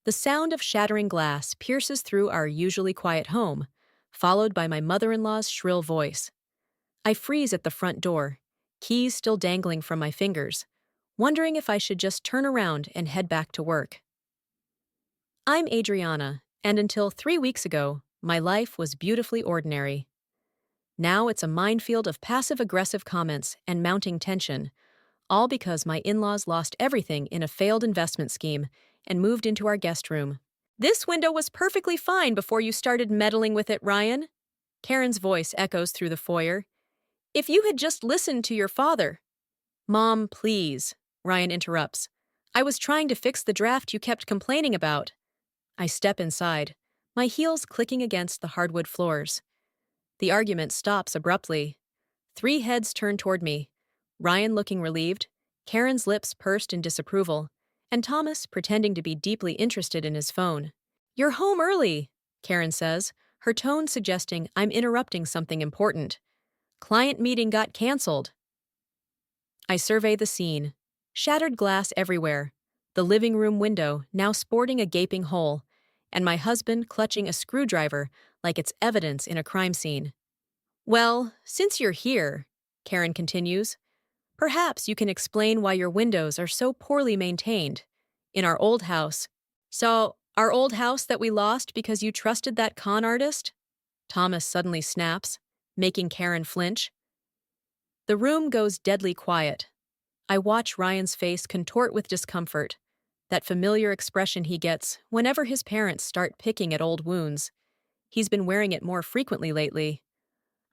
The sound of shattering glass pierces through our usually quiet home, followed by my mother-in-law's shrill voice. I freeze at the front door, keys still dangling from my fingers, wondering if I should just turn around and head back to work. I'm Adriana, and until 3 weeks ago, my life was beautifully ordinary. Now it's a minefield of passive-aggressive comments and mounting tension, all because my in-laws lost everything in a failed investment scheme and moved into our guest room. "This window was perfectly fine before you started meddling with it, Ryan." Karen's voice echoes through the foyer. "If you had just listened to your father." "Mom, please," Ryan interrupts. "I was trying to fix the draft you kept complaining about." I step inside, my heels clicking against the hardwood floors. The argument stops abruptly. Three heads turn toward me, Ryan looking relieved, Karen's lips pursed in disapproval, and Thomas pretending to be deeply interested in his phone. "You're home early," Karen says, her tone suggesting I'm interrupting something important. "Client meeting got canceled." I survey the scene. Shattered glass everywhere, the living room window now sporting a gaping hole, and my husband clutching a screwdriver like it's evidence in a crime scene. "Well, since you're here," Karen continues, "perhaps you can explain why your windows are so poorly maintained. In our old house." "So, our old house that we lost because you trusted that con artist?" Thomas suddenly snaps, making Karen flinch. The room goes deadly quiet. I watch Ryan's face contort with discomfort, that familiar expression he gets whenever his parents start picking at old wounds. He's been wearing it more frequently lately.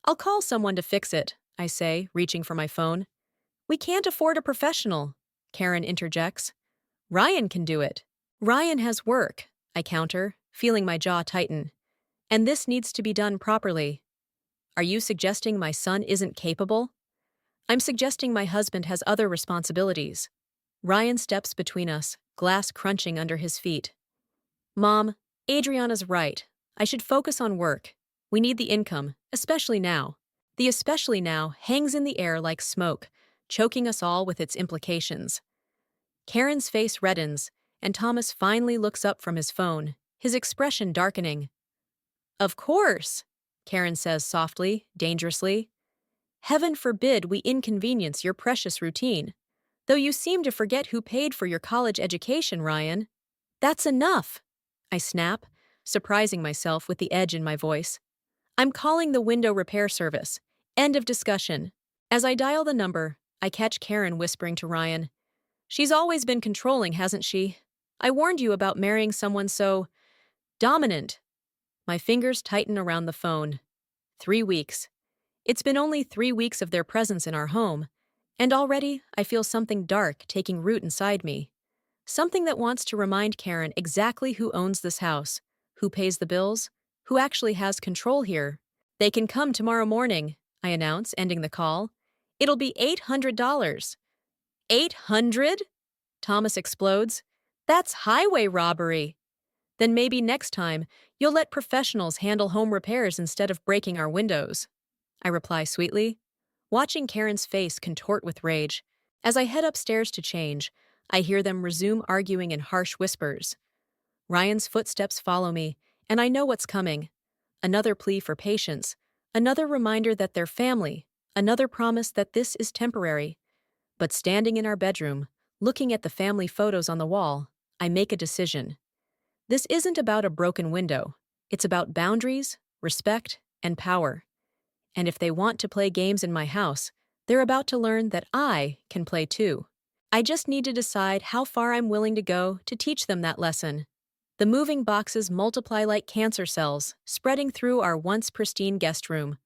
"I'll call someone to fix it," I say, reaching for my phone. "We can't afford a professional," Karen interjects. "Ryan can do it." "Ryan has work," I counter, feeling my jaw tighten. "And this needs to be done properly." "Are you suggesting my son isn't capable?" "I'm suggesting my husband has other responsibilities." Ryan steps between us, glass crunching under his feet. "Mom, Adriana's right. I should focus on work. We need the income, especially now." The "especially now" hangs in the air like smoke, choking us all with its implications. Karen's face reddens, and Thomas finally looks up from his phone, his expression darkening. "Of course," Karen says softly, dangerously. "Heaven forbid we inconvenience your precious routine. Though you seem to forget who paid for your college education, Ryan." "That's enough," I snap, surprising myself with the edge in my voice. "I'm calling the window repair service. End of discussion." As I dial the number, I catch Karen whispering to Ryan, "She's always been controlling, hasn't she? I warned you about marrying someone so dominant." My fingers tighten around the phone. 3 weeks. It's been only 3 weeks of their presence in our home, and already I feel something dark taking root inside me. Something that wants to remind Karen exactly who owns this house, who pays the bills, who actually has control here. "They can come tomorrow morning," I announce, ending the call. "It'll be $800. "800?" Thomas explodes. "That's highway robbery." "Then maybe next time you'll let professionals handle home repairs instead of breaking our windows," I reply sweetly, watching Karen's face contort with rage. As I head upstairs to change, I hear them resume arguing in harsh whispers. Ryan's footsteps follow me, and I know what's coming. Another plea for patience, another reminder that they're family, another promise that this is temporary. But standing in our bedroom, looking at the family photos on the wall, I make a decision. This isn't about a broken window. It's about boundaries, respect, and power. And if they want to play games in my house, they're about to learn that I can play too. I just need to decide how far I'm willing to go to teach them that lesson. The moving boxes multiply like cancer cells, spreading through our once pristine guest room.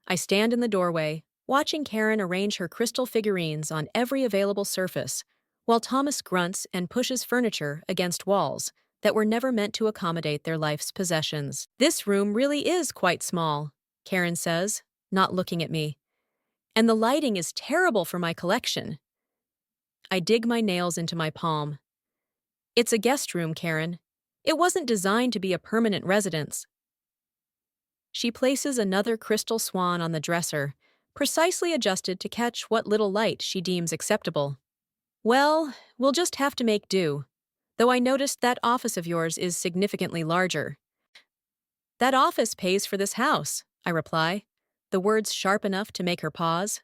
I stand in the doorway, watching Karen arrange her crystal figurines on every available surface, while Thomas grunts and pushes furniture against walls that were never meant to accommodate their life's possessions. "This room really is quite small," Karen says, not looking at me. "And the lighting is terrible for my collection." I dig my nails into my palm. "It's a guest room, Karen. It wasn't designed to be a permanent residence." She places another crystal swan on the dresser, precisely adjusted to catch what little light she deems acceptable. "Well, we'll just have to make do." though I noticed that office of yours is significantly larger. That office pays for this house, I reply, the words sharp enough to make her pause.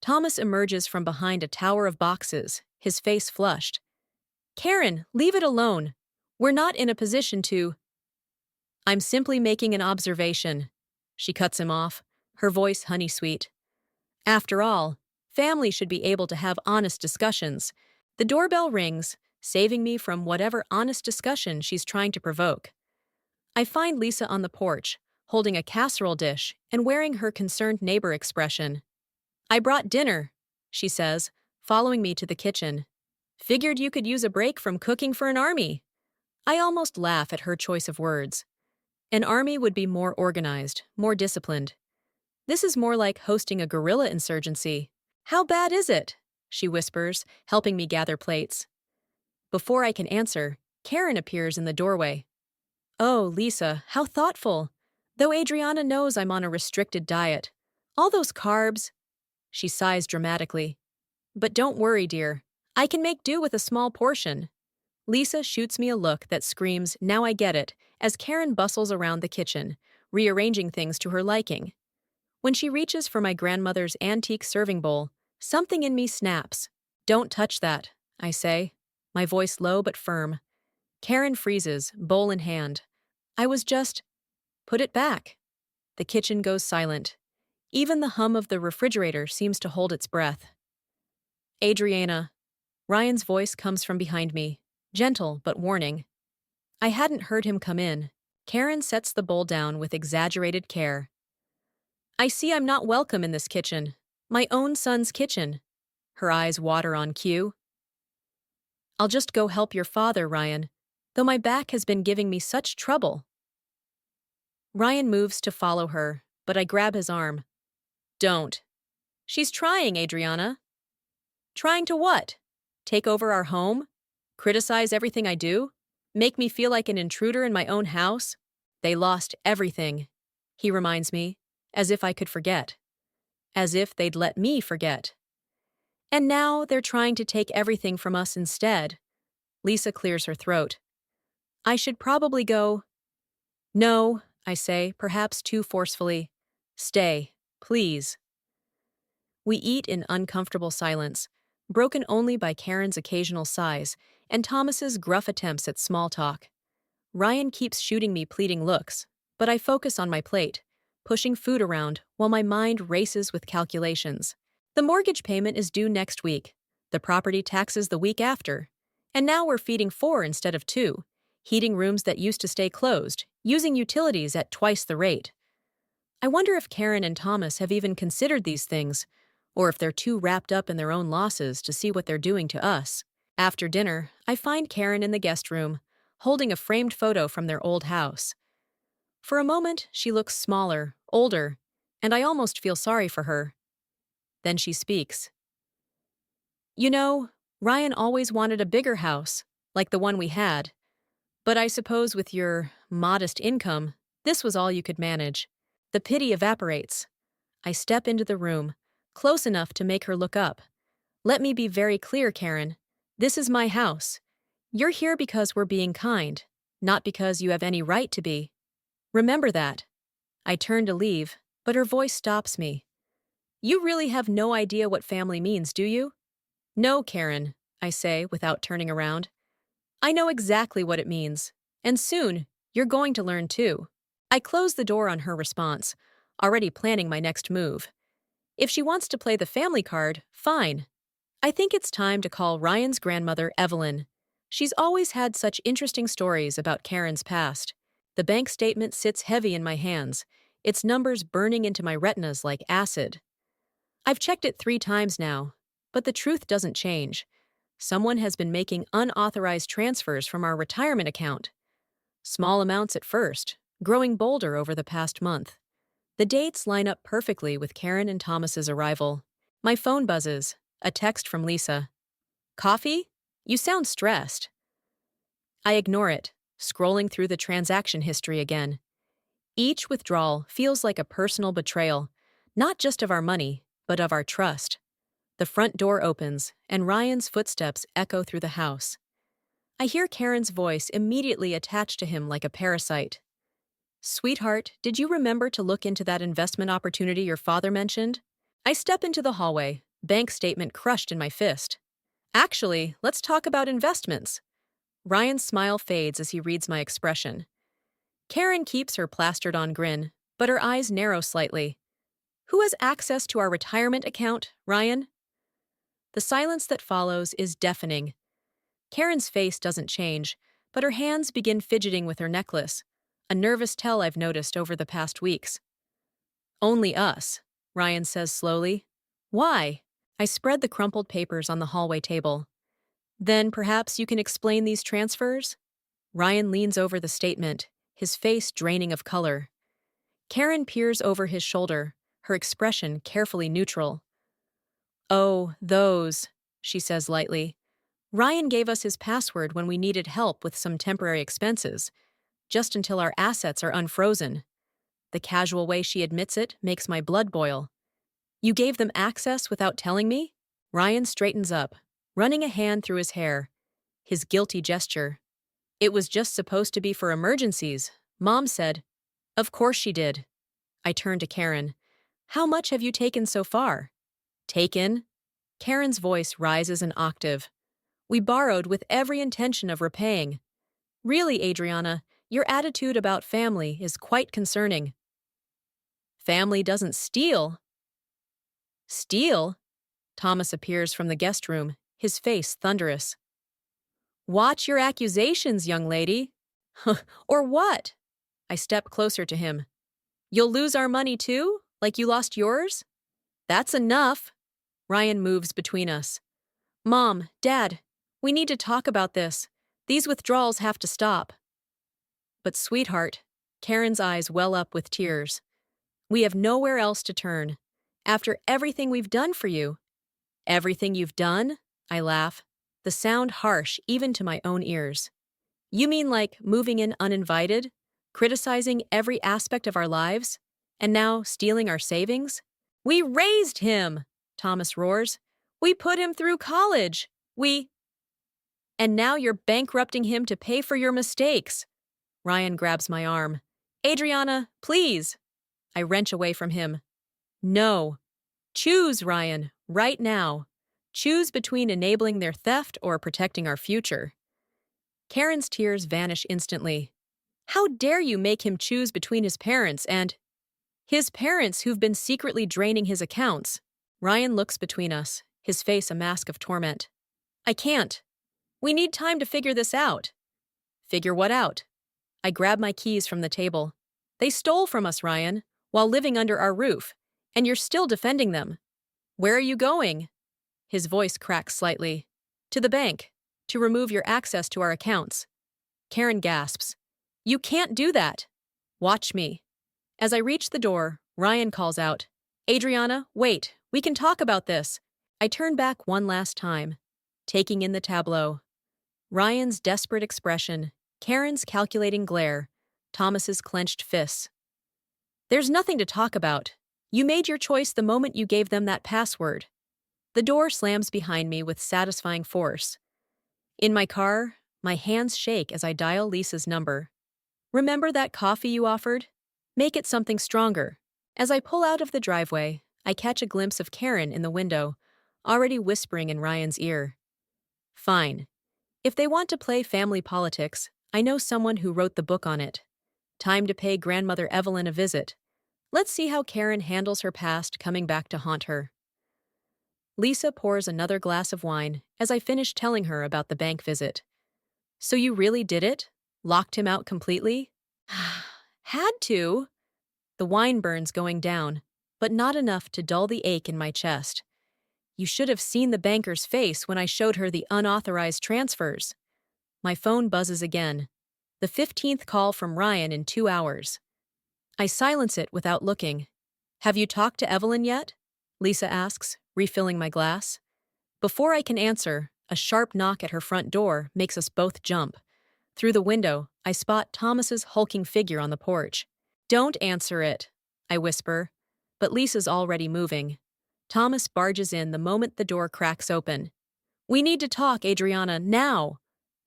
Thomas emerges from behind a tower of boxes, his face flushed. Karen, leave it alone. We're not in a position to. I'm simply making an observation. She cuts him off, her voice honey-sweet. After all, family should be able to have honest discussions. The doorbell rings, saving me from whatever honest discussion she's trying to provoke. I find Lisa on the porch, holding a casserole dish and wearing her concerned neighbor expression. I brought dinner, she says, following me to the kitchen. Figured you could use a break from cooking for an army. I almost laugh at her choice of words. An army would be more organized, more disciplined. This is more like hosting a guerrilla insurgency. How bad is it? She whispers, helping me gather plates. Before I can answer, Karen appears in the doorway. Oh, Lisa, how thoughtful. Though Adriana knows I'm on a restricted diet. All those carbs. She sighs dramatically. But don't worry, dear. I can make do with a small portion. Lisa shoots me a look that screams, now I get it, as Karen bustles around the kitchen, rearranging things to her liking. When she reaches for my grandmother's antique serving bowl, something in me snaps. Don't touch that, I say, my voice low but firm. Karen freezes, bowl in hand. I was just. Put it back. The kitchen goes silent. Even the hum of the refrigerator seems to hold its breath. Adriana. Ryan's voice comes from behind me, gentle but warning. I hadn't heard him come in. Karen sets the bowl down with exaggerated care. I see I'm not welcome in this kitchen. My own son's kitchen. Her eyes water on cue. I'll just go help your father, Ryan, though my back has been giving me such trouble. Ryan moves to follow her, but I grab his arm. Don't. She's trying, Adriana. Trying to what? Take over our home? Criticize everything I do? Make me feel like an intruder in my own house? They lost everything, he reminds me, as if I could forget. As if they'd let me forget. And now they're trying to take everything from us instead. Lisa clears her throat. I should probably go. No, I say, perhaps too forcefully. Stay, please. We eat in uncomfortable silence, broken only by Karen's occasional sighs and Thomas's gruff attempts at small talk. Ryan keeps shooting me pleading looks, but I focus on my plate, pushing food around while my mind races with calculations. The mortgage payment is due next week, the property taxes the week after, and now we're feeding 4 instead of 2, heating rooms that used to stay closed, using utilities at twice the rate. I wonder if Karen and Thomas have even considered these things, or if they're too wrapped up in their own losses to see what they're doing to us. After dinner, I find Karen in the guest room, holding a framed photo from their old house. For a moment, she looks smaller, older, and I almost feel sorry for her. Then she speaks. You know, Ryan always wanted a bigger house, like the one we had. But I suppose with your modest income, this was all you could manage. The pity evaporates. I step into the room, close enough to make her look up. Let me be very clear, Karen. This is my house. You're here because we're being kind, not because you have any right to be. Remember that. I turn to leave, but her voice stops me. You really have no idea what family means, do you? No, Karen, I say without turning around. I know exactly what it means, and soon you're going to learn too. I close the door on her response, already planning my next move. If she wants to play the family card, fine. I think it's time to call Ryan's grandmother Evelyn. She's always had such interesting stories about Karen's past. The bank statement sits heavy in my hands, its numbers burning into my retinas like acid. I've checked it 3 times now, but the truth doesn't change. Someone has been making unauthorized transfers from our retirement account. Small amounts at first, growing bolder over the past month. The dates line up perfectly with Karen and Thomas's arrival. My phone buzzes, a text from Lisa. Coffee? You sound stressed. I ignore it, scrolling through the transaction history again. Each withdrawal feels like a personal betrayal, not just of our money, but of our trust. The front door opens, and Ryan's footsteps echo through the house. I hear Karen's voice immediately attached to him like a parasite. Sweetheart, did you remember to look into that investment opportunity your father mentioned? I step into the hallway, bank statement crushed in my fist. Actually, let's talk about investments. Ryan's smile fades as he reads my expression. Karen keeps her plastered on grin, but her eyes narrow slightly. Who has access to our retirement account, Ryan? The silence that follows is deafening. Karen's face doesn't change, but her hands begin fidgeting with her necklace, a nervous tell I've noticed over the past weeks. Only us, Ryan says slowly. Why? I spread the crumpled papers on the hallway table. Then perhaps you can explain these transfers? Ryan leans over the statement, his face draining of color. Karen peers over his shoulder, her expression carefully neutral. Oh, those, she says lightly. Ryan gave us his password when we needed help with some temporary expenses, just until our assets are unfrozen. The casual way she admits it makes my blood boil. You gave them access without telling me? Ryan straightens up, running a hand through his hair. His guilty gesture. It was just supposed to be for emergencies, Mom said. Of course she did. I turn to Karen. How much have you taken so far? Taken? Karen's voice rises an octave. We borrowed with every intention of repaying. Really, Adriana, your attitude about family is quite concerning. Family doesn't steal. Steal? Thomas appears from the guest room, his face thunderous. Watch your accusations, young lady. Or what? I step closer to him. You'll lose our money too, like you lost yours? That's enough. Ryan moves between us. Mom, Dad, we need to talk about this. These withdrawals have to stop. But sweetheart, Karen's eyes well up with tears. We have nowhere else to turn. After everything we've done for you. Everything you've done? I laugh, the sound harsh even to my own ears. You mean like moving in uninvited? Criticizing every aspect of our lives? And now stealing our savings? We raised him, Thomas roars. We put him through college. And now you're bankrupting him to pay for your mistakes. Ryan grabs my arm. Adriana, please. I wrench away from him. No. Choose, Ryan, right now. Choose between enabling their theft or protecting our future. Karen's tears vanish instantly. How dare you make him choose between his parents and his parents who've been secretly draining his accounts? Ryan looks between us, his face a mask of torment. I can't. We need time to figure this out. Figure what out? I grab my keys from the table. They stole from us, Ryan, while living under our roof, and you're still defending them. Where are you going? His voice cracks slightly. To the bank, to remove your access to our accounts. Karen gasps. You can't do that. Watch me. As I reach the door, Ryan calls out, Adriana, wait, we can talk about this. I turn back one last time, taking in the tableau. Ryan's desperate expression, Karen's calculating glare, Thomas's clenched fists. There's nothing to talk about. You made your choice the moment you gave them that password. The door slams behind me with satisfying force. In my car, my hands shake as I dial Lisa's number. Remember that coffee you offered? Make it something stronger. As I pull out of the driveway, I catch a glimpse of Karen in the window, already whispering in Ryan's ear. Fine. If they want to play family politics, I know someone who wrote the book on it. Time to pay grandmother Evelyn a visit. Let's see how Karen handles her past coming back to haunt her. Lisa pours another glass of wine as I finish telling her about the bank visit. So you really did it? Locked him out completely? Had to. The wine burns going down, but not enough to dull the ache in my chest. You should have seen the banker's face when I showed her the unauthorized transfers. My phone buzzes again. The 15th call from Ryan in 2 hours. I silence it without looking. Have you talked to Evelyn yet? Lisa asks, refilling my glass. Before I can answer, a sharp knock at her front door makes us both jump. Through the window, I spot Thomas's hulking figure on the porch. Don't answer it, I whisper, but Lisa's already moving. Thomas barges in the moment the door cracks open. We need to talk, Adriana, now.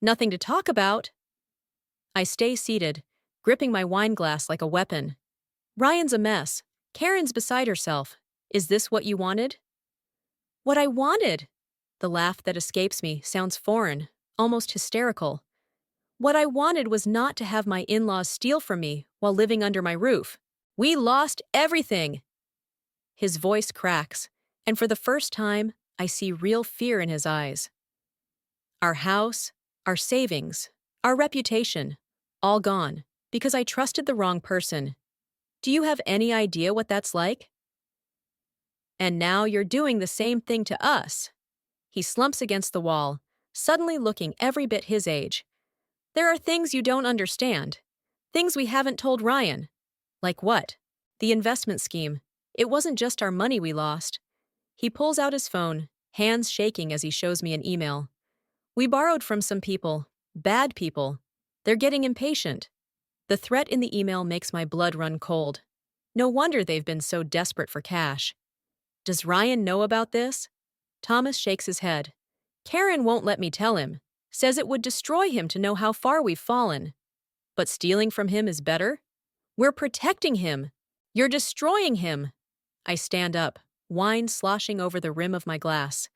Nothing to talk about. I stay seated, gripping my wine glass like a weapon. Ryan's a mess. Karen's beside herself. Is this what you wanted? What I wanted! The laugh that escapes me sounds foreign, almost hysterical. What I wanted was not to have my in-laws steal from me while living under my roof. We lost everything! His voice cracks, and for the first time, I see real fear in his eyes. Our house, our savings, our reputation, all gone, because I trusted the wrong person. Do you have any idea what that's like? And now you're doing the same thing to us. He slumps against the wall, suddenly looking every bit his age. There are things you don't understand. Things we haven't told Ryan. Like what? The investment scheme. It wasn't just our money we lost. He pulls out his phone, hands shaking as he shows me an email. We borrowed from some people. Bad people. They're getting impatient. The threat in the email makes my blood run cold. No wonder they've been so desperate for cash. Does Ryan know about this? Thomas shakes his head. Karen won't let me tell him. Says it would destroy him to know how far we've fallen. But stealing from him is better? We're protecting him. You're destroying him. I stand up, wine sloshing over the rim of my glass.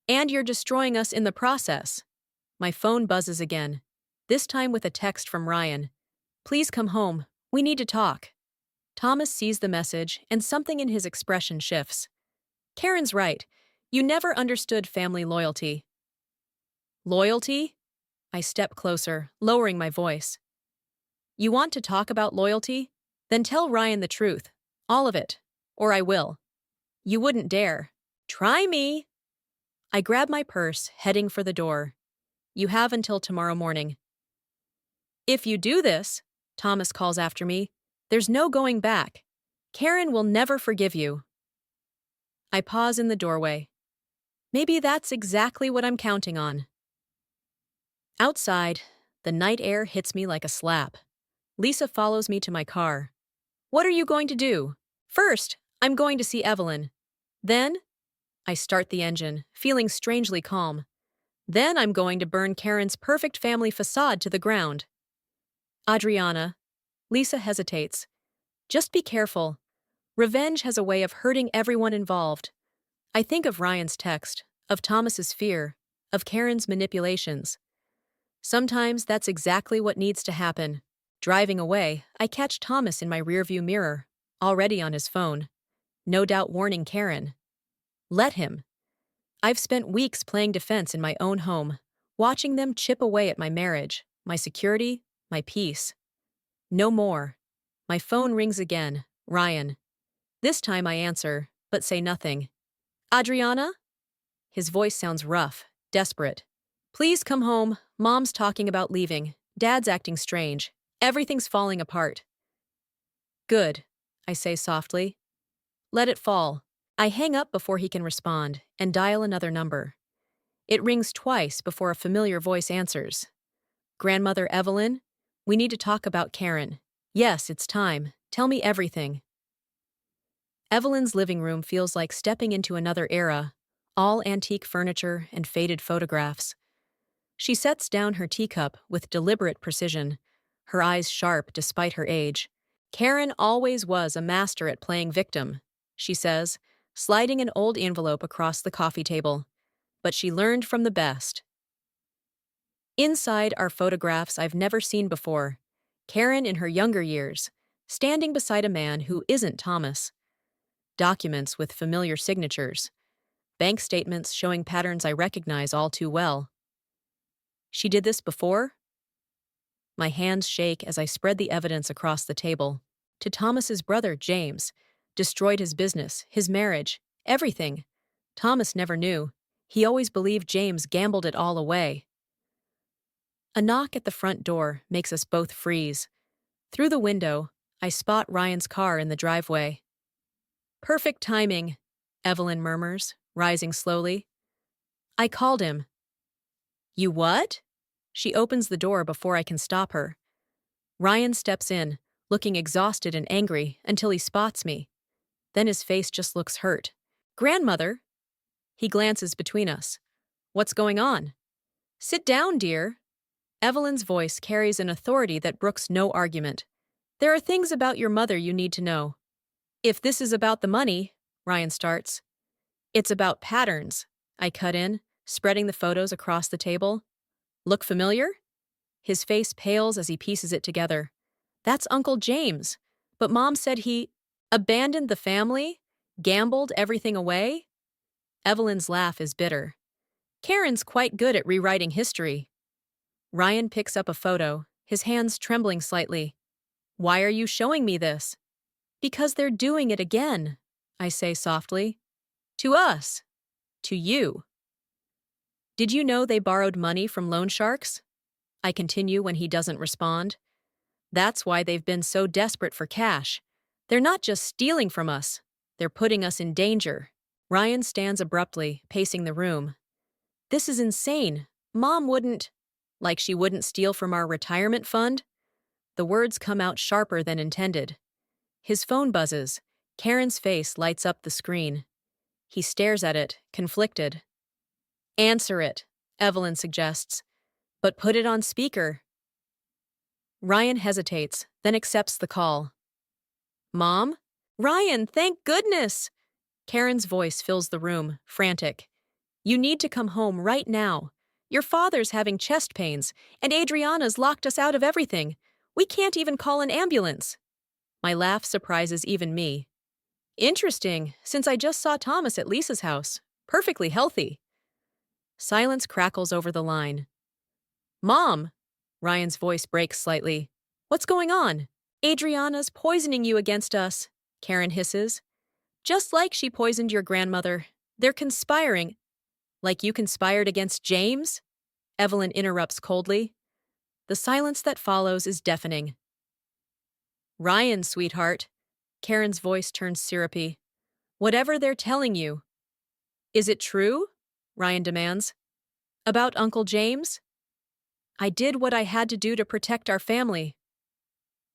And you're destroying us in the process. My phone buzzes again, this time with a text from Ryan. Please come home. We need to talk. Thomas sees the message, and something in his expression shifts. Karen's right. You never understood family loyalty. Loyalty? I step closer, lowering my voice. You want to talk about loyalty? Then tell Ryan the truth. All of it. Or I will. You wouldn't dare. Try me. I grab my purse, heading for the door. You have until tomorrow morning. If you do this, Thomas calls after me, there's no going back. Karen will never forgive you. I pause in the doorway. Maybe that's exactly what I'm counting on. Outside, the night air hits me like a slap. Lisa follows me to my car. What are you going to do? First, I'm going to see Evelyn. Then, I start the engine, feeling strangely calm. Then I'm going to burn Karen's perfect family facade to the ground. Adriana. Lisa hesitates. Just be careful. Revenge has a way of hurting everyone involved. I think of Ryan's text, of Thomas's fear, of Karen's manipulations. Sometimes that's exactly what needs to happen. Driving away, I catch Thomas in my rearview mirror, already on his phone. No doubt warning Karen. Let him. I've spent weeks playing defense in my own home, watching them chip away at my marriage, my security, my peace. No more. My phone rings again. Ryan. This time I answer, but say nothing. Adriana? His voice sounds rough, desperate. Please come home. Mom's talking about leaving. Dad's acting strange. Everything's falling apart. Good, I say softly. Let it fall. I hang up before he can respond and dial another number. It rings twice before a familiar voice answers. Grandmother Evelyn? We need to talk about Karen. Yes, it's time. Tell me everything. Evelyn's living room feels like stepping into another era, all antique furniture and faded photographs. She sets down her teacup with deliberate precision, her eyes sharp despite her age. Karen always was a master at playing victim, she says, sliding an old envelope across the coffee table. But she learned from the best. Inside are photographs I've never seen before. Karen in her younger years, standing beside a man who isn't Thomas. Documents with familiar signatures. Bank statements showing patterns I recognize all too well. She did this before? My hands shake as I spread the evidence across the table. To Thomas's brother, James. Destroyed his business, his marriage, everything. Thomas never knew. He always believed James gambled it all away. A knock at the front door makes us both freeze. Through the window, I spot Ryan's car in the driveway. Perfect timing, Evelyn murmurs, rising slowly. I called him. You what? She opens the door before I can stop her. Ryan steps in, looking exhausted and angry until he spots me. Then his face just looks hurt. Grandmother? He glances between us. What's going on? Sit down, dear. Evelyn's voice carries an authority that brooks no argument. There are things about your mother you need to know. If this is about the money, Ryan starts. It's about patterns, I cut in, spreading the photos across the table. Look familiar? His face pales as he pieces it together. That's Uncle James. But Mom said he abandoned the family? Gambled everything away? Evelyn's laugh is bitter. Karen's quite good at rewriting history. Ryan picks up a photo, his hands trembling slightly. Why are you showing me this? Because they're doing it again, I say softly. To us. To you. Did you know they borrowed money from loan sharks? I continue when he doesn't respond. That's why they've been so desperate for cash. They're not just stealing from us. They're putting us in danger. Ryan stands abruptly, pacing the room. This is insane. Mom wouldn't. Like she wouldn't steal from our retirement fund? The words come out sharper than intended. His phone buzzes. Karen's face lights up the screen. He stares at it, conflicted. Answer it, Evelyn suggests. But put it on speaker. Ryan hesitates, then accepts the call. Mom? Ryan, thank goodness! Karen's voice fills the room, frantic. You need to come home right now. Your father's having chest pains, and Adriana's locked us out of everything. We can't even call an ambulance. My laugh surprises even me. Interesting, since I just saw Thomas at Lisa's house. Perfectly healthy. Silence crackles over the line. Mom! Ryan's voice breaks slightly. What's going on? Adriana's poisoning you against us, Karen hisses. Just like she poisoned your grandmother. They're conspiring. Like you conspired against James? Evelyn interrupts coldly. The silence that follows is deafening. Ryan, sweetheart. Karen's voice turns syrupy. Whatever they're telling you. Is it true? Ryan demands. About Uncle James? I did what I had to do to protect our family.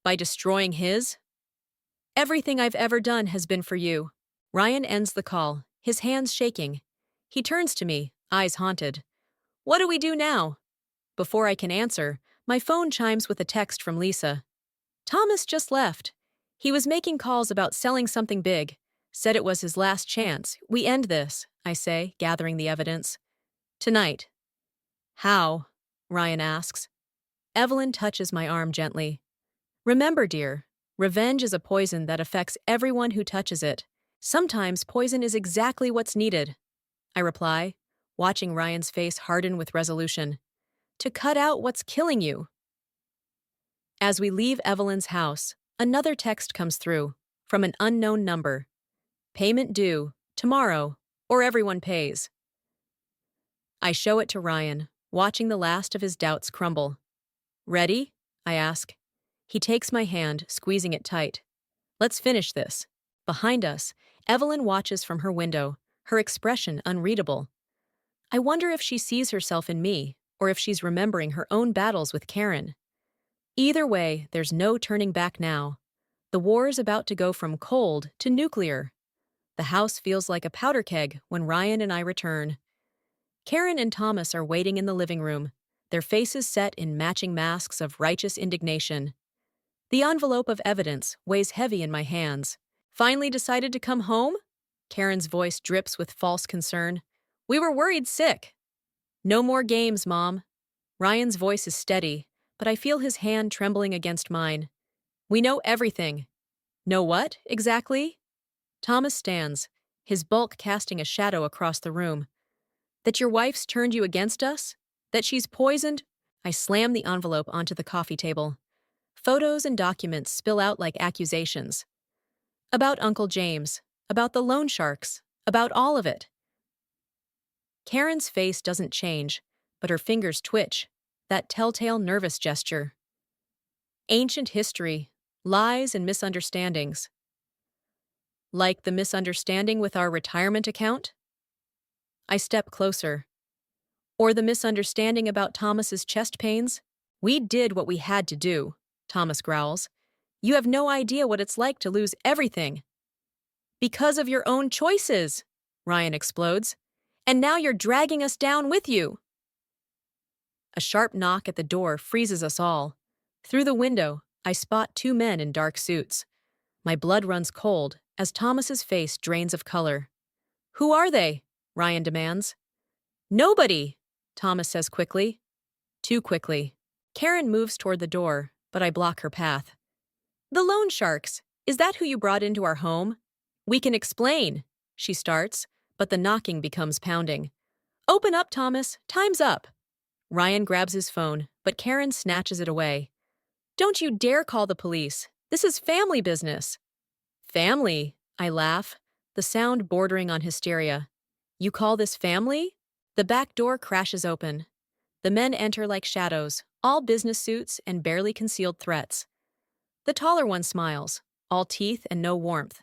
By destroying his? Everything I've ever done has been for you. Ryan ends the call, his hands shaking. He turns to me, eyes haunted. What do we do now? Before I can answer, my phone chimes with a text from Lisa. Thomas just left. He was making calls about selling something big. Said it was his last chance. We end this, I say, gathering the evidence. Tonight. How? Ryan asks. Evelyn touches my arm gently. Remember, dear, revenge is a poison that affects everyone who touches it. Sometimes poison is exactly what's needed. I reply, watching Ryan's face harden with resolution. To cut out what's killing you. As we leave Evelyn's house, another text comes through, from an unknown number. Payment due, tomorrow, or everyone pays. I show it to Ryan, watching the last of his doubts crumble. Ready? I ask. He takes my hand, squeezing it tight. Let's finish this. Behind us, Evelyn watches from her window, her expression unreadable. I wonder if she sees herself in me, or if she's remembering her own battles with Karen. Either way, there's no turning back now. The war's about to go from cold to nuclear. The house feels like a powder keg when Ryan and I return. Karen and Thomas are waiting in the living room, their faces set in matching masks of righteous indignation. The envelope of evidence weighs heavy in my hands. Finally decided to come home? Karen's voice drips with false concern. We were worried sick. No more games, Mom. Ryan's voice is steady, but I feel his hand trembling against mine. We know everything. Know what, exactly? Thomas stands, his bulk casting a shadow across the room. That your wife's turned you against us? That she's poisoned? I slam the envelope onto the coffee table. Photos and documents spill out like accusations. About Uncle James, about the loan sharks, about all of it. Karen's face doesn't change, but her fingers twitch, that telltale nervous gesture. Ancient history, lies and misunderstandings. Like the misunderstanding with our retirement account? I step closer. Or the misunderstanding about Thomas's chest pains? We did what we had to do, Thomas growls. You have no idea what it's like to lose everything. Because of your own choices, Ryan explodes. And now you're dragging us down with you. A sharp knock at the door freezes us all. Through the window, I spot two men in dark suits. My blood runs cold as Thomas's face drains of color. "Who are they?" Ryan demands. "Nobody," Thomas says quickly. Too quickly. Karen moves toward the door, but I block her path. "The loan sharks. Is that who you brought into our home?" "We can explain," she starts, but the knocking becomes pounding. "Open up, Thomas. Time's up." Ryan grabs his phone, but Karen snatches it away. "Don't you dare call the police. This is family business." "Family?" I laugh, the sound bordering on hysteria. "You call this family?" The back door crashes open. The men enter like shadows, all business suits and barely concealed threats. The taller one smiles, all teeth and no warmth.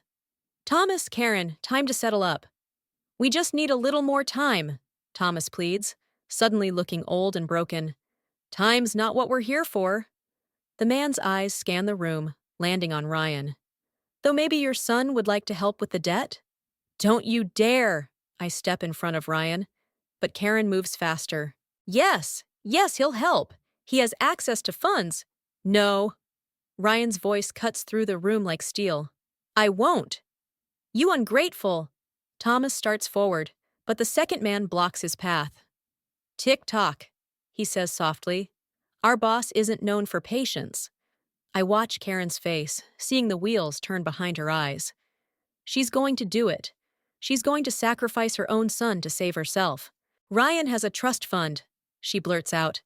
"Thomas, Karen, time to settle up." "We just need a little more time," Thomas pleads, suddenly looking old and broken. "Time's not what we're here for." The man's eyes scan the room, landing on Ryan. "Though maybe your son would like to help with the debt?" "Don't you dare!" I step in front of Ryan, but Karen moves faster. Yes, he'll help. He has access to funds." "No." Ryan's voice cuts through the room like steel. "I won't." "You ungrateful." Thomas starts forward, but the second man blocks his path. "Tick-tock," he says softly. "Our boss isn't known for patience." I watch Karen's face, seeing the wheels turn behind her eyes. She's going to do it. She's going to sacrifice her own son to save herself. "Ryan has a trust fund," she blurts out.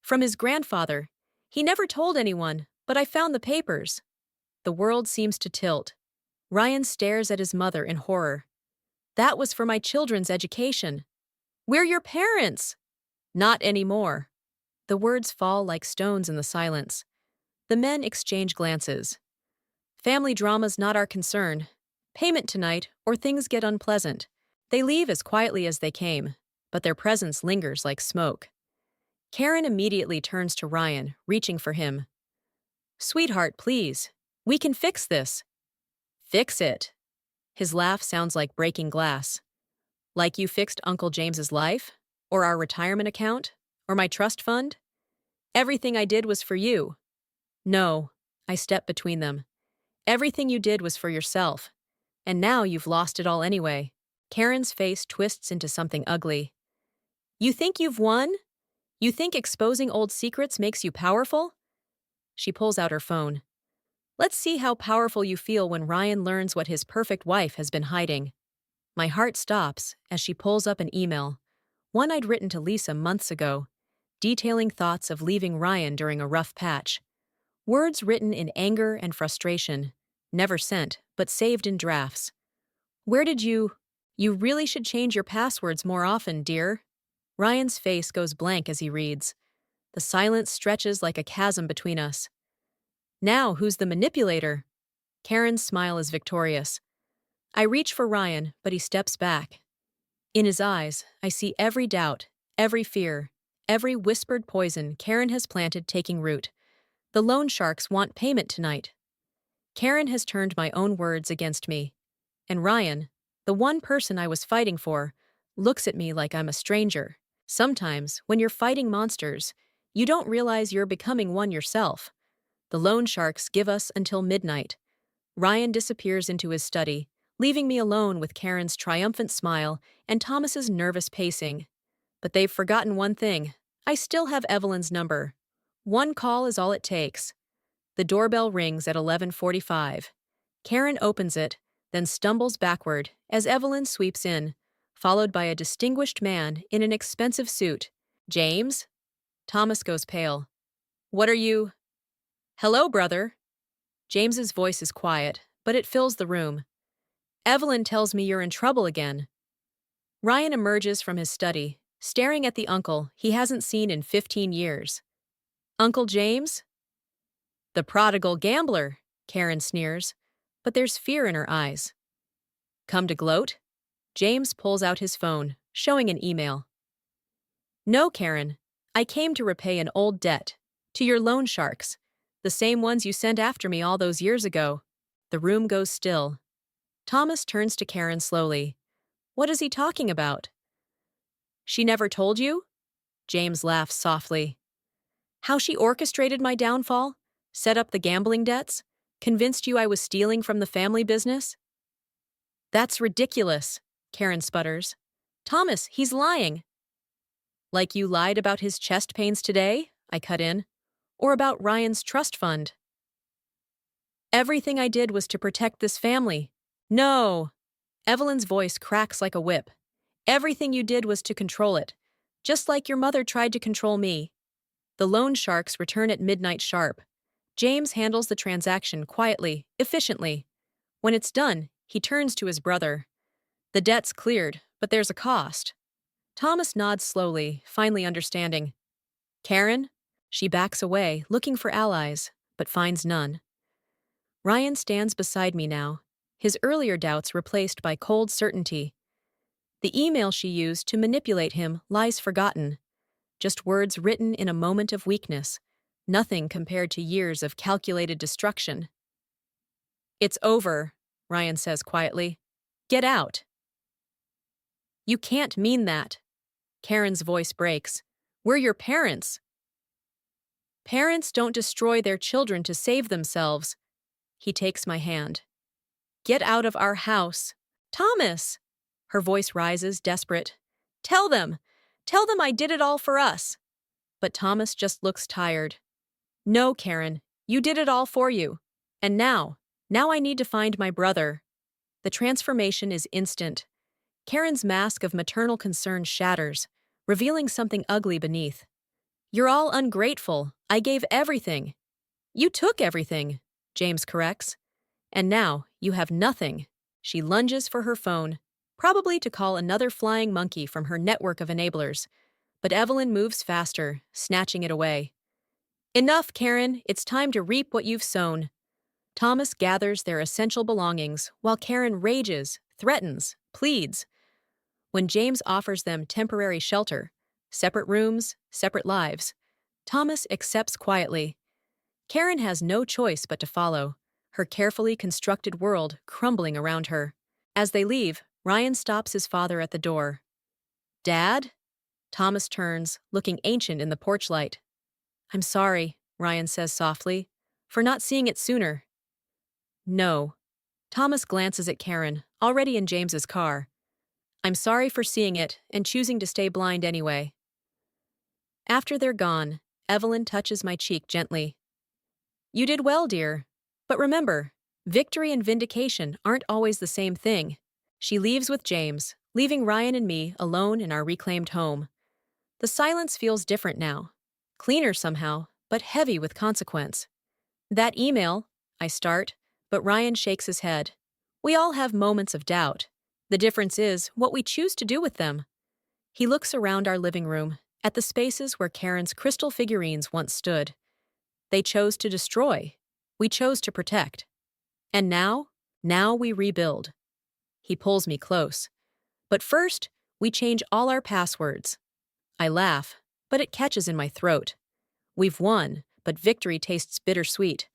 "From his grandfather. He never told anyone, but I found the papers." The world seems to tilt. Ryan stares at his mother in horror. "That was for my children's education." "We're your parents." "Not anymore." The words fall like stones in the silence. The men exchange glances. "Family drama's not our concern. Payment tonight, or things get unpleasant." They leave as quietly as they came, but their presence lingers like smoke. Karen immediately turns to Ryan, reaching for him. "Sweetheart, please. We can fix this." "Fix it?" His laugh sounds like breaking glass. "Like you fixed Uncle James's life? Or our retirement account? Or my trust fund? Everything I did was for you." "No." I step between them. "Everything you did was for yourself. And now you've lost it all anyway." Karen's face twists into something ugly. "You think you've won? You think exposing old secrets makes you powerful?" She pulls out her phone. "Let's see how powerful you feel when Ryan learns what his perfect wife has been hiding." My heart stops as she pulls up an email, one I'd written to Lisa months ago, detailing thoughts of leaving Ryan during a rough patch. Words written in anger and frustration, never sent, but saved in drafts. "Where did you really should change your passwords more often, dear." Ryan's face goes blank as he reads. The silence stretches like a chasm between us. "Now who's the manipulator?" Karen's smile is victorious. I reach for Ryan, but he steps back. In his eyes, I see every doubt, every fear, every whispered poison Karen has planted taking root. The loan sharks want payment tonight. Karen has turned my own words against me. And Ryan, the one person I was fighting for, looks at me like I'm a stranger. Sometimes, when you're fighting monsters, you don't realize you're becoming one yourself. The loan sharks give us until midnight. Ryan disappears into his study, leaving me alone with Karen's triumphant smile and Thomas's nervous pacing. But they've forgotten one thing. I still have Evelyn's number. One call is all it takes. The doorbell rings at 11:45. Karen opens it, then stumbles backward as Evelyn sweeps in, followed by a distinguished man in an expensive suit. "James?" Thomas goes pale. "What are you—" "Hello, brother." James's voice is quiet, but it fills the room. "Evelyn tells me you're in trouble again." Ryan emerges from his study, staring at the uncle he hasn't seen in 15 years. "Uncle James?" "The prodigal gambler," Karen sneers, but there's fear in her eyes. "Come to gloat?" James pulls out his phone, showing an email. "No, Karen. I came to repay an old debt. To your loan sharks. The same ones you sent after me all those years ago." The room goes still. Thomas turns to Karen slowly. "What is he talking about?" "She never told you?" James laughs softly. How she orchestrated my downfall? Set up the gambling debts? Convinced you I was stealing from the family business? That's ridiculous, Karen sputters. Thomas, he's lying. Like you lied about his chest pains today? I cut in. Or about Ryan's trust fund. Everything I did was to protect this family. No! Evelyn's voice cracks like a whip. Everything you did was to control it. Just like your mother tried to control me. The loan sharks return at midnight sharp. James handles the transaction quietly, efficiently. When it's done, he turns to his brother. The debt's cleared, but there's a cost. Thomas nods slowly, finally understanding. Karen? She backs away, looking for allies, but finds none. Ryan stands beside me now, his earlier doubts replaced by cold certainty. The email she used to manipulate him lies forgotten. Just words written in a moment of weakness, nothing compared to years of calculated destruction. It's over, Ryan says quietly. Get out. You can't mean that. Karen's voice breaks. We're your parents. Parents don't destroy their children to save themselves. He takes my hand. Get out of our house. Thomas! Her voice rises, desperate. Tell them! Tell them I did it all for us. But Thomas just looks tired. No, Karen, you did it all for you. And now I need to find my brother. The transformation is instant. Karen's mask of maternal concern shatters, revealing something ugly beneath. You're all ungrateful. I gave everything. You took everything, James corrects. And now you have nothing. She lunges for her phone, probably to call another flying monkey from her network of enablers. But Evelyn moves faster, snatching it away. Enough, Karen. It's time to reap what you've sown. Thomas gathers their essential belongings while Karen rages, threatens, pleads. When James offers them temporary shelter, separate rooms, separate lives, Thomas accepts quietly. Karen has no choice but to follow, her carefully constructed world crumbling around her. As they leave, Ryan stops his father at the door. Dad? Thomas turns, looking ancient in the porch light. I'm sorry, Ryan says softly, for not seeing it sooner. No. Thomas glances at Karen, already in James's car. I'm sorry for seeing it and choosing to stay blind anyway. After they're gone, Evelyn touches my cheek gently. You did well, dear. But remember, victory and vindication aren't always the same thing. She leaves with James, leaving Ryan and me alone in our reclaimed home. The silence feels different now. Cleaner somehow, but heavy with consequence. That email, I start, but Ryan shakes his head. We all have moments of doubt. The difference is what we choose to do with them. He looks around our living room, at the spaces where Karen's crystal figurines once stood. They chose to destroy. We chose to protect. And now we rebuild. He pulls me close. But first, we change all our passwords. I laugh, but it catches in my throat. We've won, but victory tastes bittersweet.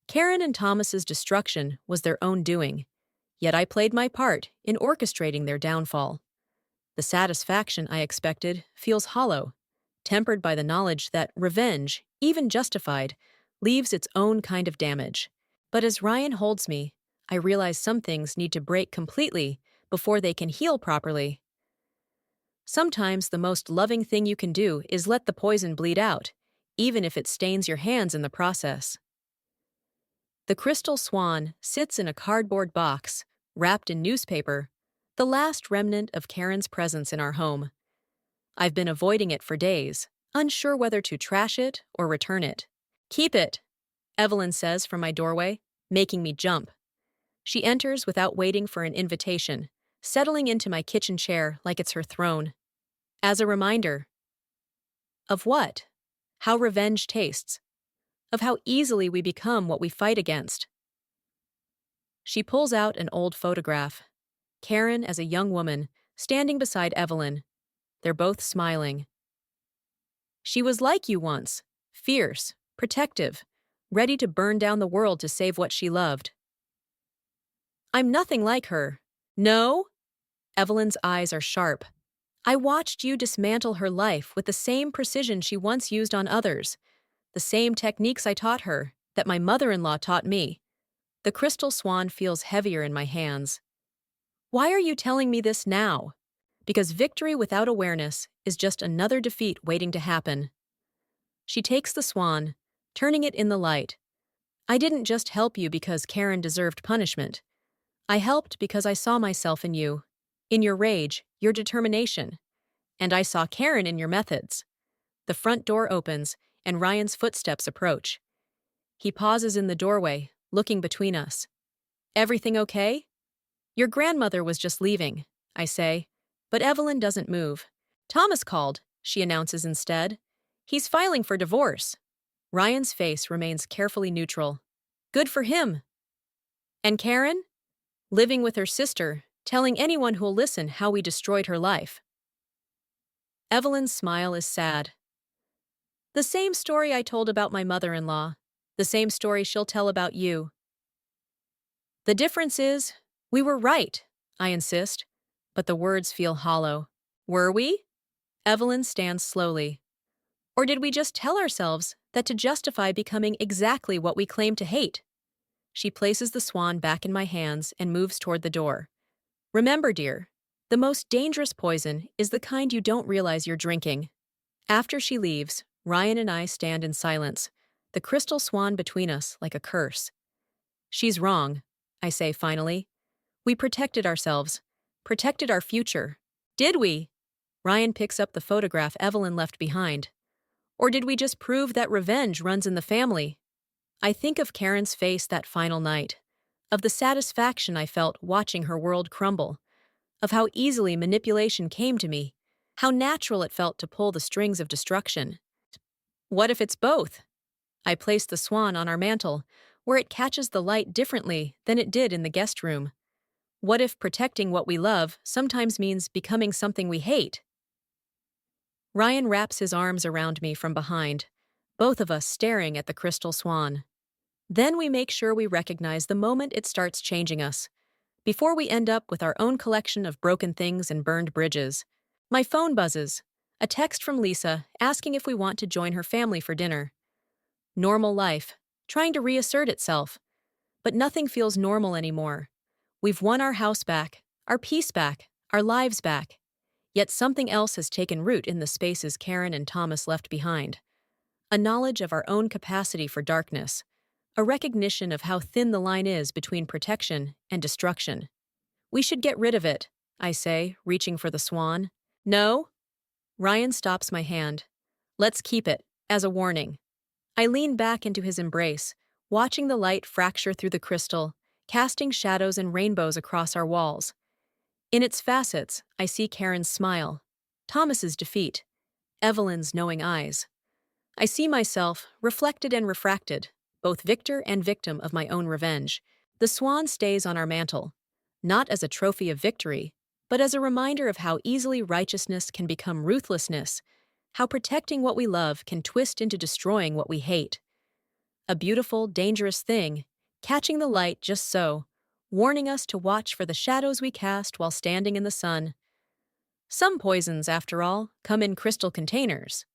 Karen and Thomas's destruction was their own doing, yet I played my part in orchestrating their downfall. The satisfaction I expected feels hollow, tempered by the knowledge that revenge, even justified, leaves its own kind of damage. But as Ryan holds me, I realize some things need to break completely before they can heal properly. Sometimes the most loving thing you can do is let the poison bleed out, even if it stains your hands in the process. The crystal swan sits in a cardboard box, wrapped in newspaper, the last remnant of Karen's presence in our home. I've been avoiding it for days, unsure whether to trash it or return it. Keep it, Evelyn says from my doorway, making me jump. She enters without waiting for an invitation, settling into my kitchen chair like it's her throne. As a reminder. Of what? How revenge tastes. Of how easily we become what we fight against. She pulls out an old photograph. Karen as a young woman, standing beside Evelyn. They're both smiling. She was like you once, fierce, protective, ready to burn down the world to save what she loved. I'm nothing like her. No? Evelyn's eyes are sharp. I watched you dismantle her life with the same precision she once used on others, the same techniques I taught her, that my mother-in-law taught me. The crystal swan feels heavier in my hands. Why are you telling me this now? Because victory without awareness is just another defeat waiting to happen. She takes the swan, turning it in the light. I didn't just help you because Karen deserved punishment. I helped because I saw myself in you, in your rage, your determination. And I saw Karen in your methods. The front door opens, and Ryan's footsteps approach. He pauses in the doorway, looking between us. Everything okay? Your grandmother was just leaving, I say. But Evelyn doesn't move. Thomas called, she announces instead. He's filing for divorce. Ryan's face remains carefully neutral. Good for him. And Karen? Living with her sister, telling anyone who'll listen how we destroyed her life. Evelyn's smile is sad. The same story I told about my mother-in-law. The same story she'll tell about you. The difference is, we were right, I insist, but the words feel hollow. Were we? Evelyn stands slowly. Or did we just tell ourselves that to justify becoming exactly what we claim to hate? She places the swan back in my hands and moves toward the door. Remember, dear, the most dangerous poison is the kind you don't realize you're drinking. After she leaves, Ryan and I stand in silence, the crystal swan between us like a curse. She's wrong, I say finally. We protected ourselves, protected our future. Did we? Ryan picks up the photograph Evelyn left behind. Or did we just prove that revenge runs in the family? I think of Karen's face that final night, of the satisfaction I felt watching her world crumble, of how easily manipulation came to me, how natural it felt to pull the strings of destruction. What if it's both? I place the swan on our mantel, where it catches the light differently than it did in the guest room. What if protecting what we love sometimes means becoming something we hate? Ryan wraps his arms around me from behind, both of us staring at the crystal swan. Then we make sure we recognize the moment it starts changing us, before we end up with our own collection of broken things and burned bridges. My phone buzzes. A text from Lisa asking if we want to join her family for dinner. Normal life, trying to reassert itself. But nothing feels normal anymore. We've won our house back, our peace back, our lives back. Yet something else has taken root in the spaces Karen and Thomas left behind. A knowledge of our own capacity for darkness. A recognition of how thin the line is between protection and destruction. We should get rid of it, I say, reaching for the swan. No? Ryan stops my hand. Let's keep it, as a warning. I lean back into his embrace, watching the light fracture through the crystal, casting shadows and rainbows across our walls. In its facets, I see Karen's smile, Thomas's defeat, Evelyn's knowing eyes. I see myself, reflected and refracted, both victor and victim of my own revenge. The swan stays on our mantel, not as a trophy of victory, but as a reminder of how easily righteousness can become ruthlessness, how protecting what we love can twist into destroying what we hate. A beautiful, dangerous thing, catching the light just so, warning us to watch for the shadows we cast while standing in the sun. Some poisons, after all, come in crystal containers.